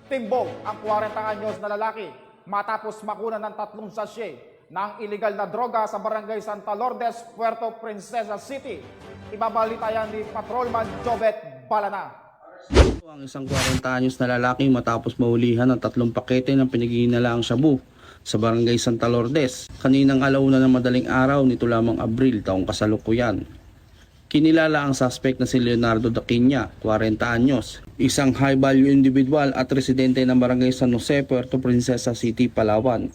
Timbog ang 40 anyos na lalaki matapos makunan ng 3 sachet ng iligal na droga sa barangay Santa Lourdes, Puerto Princesa City. Ibabalita yan ni Patrolman Jobet Balana. Ang isang 40 anyos na lalaki matapos mahulihan ng 3 pakete ng pinaghihinalaang shabu sa barangay Santa Lourdes kaninang alauna ng madaling araw nito lamang Abril taong kasalukuyan. Kinilala ang suspect na si Leonardo Daquiña, 40 anyos, isang high-value individual at residente ng barangay San Jose, Puerto Princesa City, Palawan.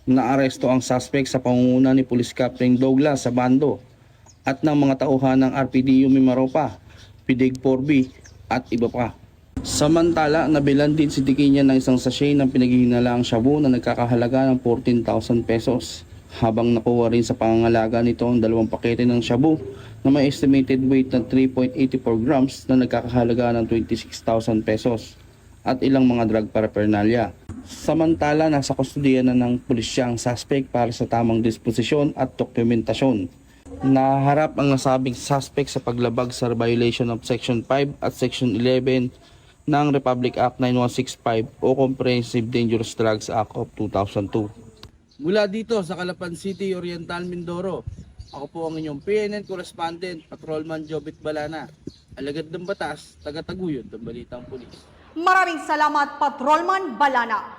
Naaresto ang suspect sa pangunguna ni Police Captain Douglas Sabando at ng mga tauhan ng RPDU Mimaropa, PIDEG 4B at iba pa. Samantala, nabilan din si Daquiña ng isang sachet ng pinaghihinalaang shabu na nagkakahalaga ng 14,000 pesos. Habang nakuha rin sa pangangalaga nito ang 2 pakete ng shabu na may estimated weight na 3.84 grams na nagkakahalaga ng 26,000 pesos at ilang mga drug paraphernalia. Samantala, nasa kustudiya na ng pulisya ang suspect para sa tamang disposisyon at dokumentasyon. Naharap ang nasabing suspect sa paglabag sa violation of Section 5 at Section 11 ng Republic Act 9165 o Comprehensive Dangerous Drugs Act of 2002. Mula dito sa Calapan City, Oriental, Mindoro, ako po ang inyong PNN correspondent, Patrolman Jobet Balana, alagad ng batas, taga-taguyod ng Balitang Pulis. Maraming salamat, Patrolman Balana.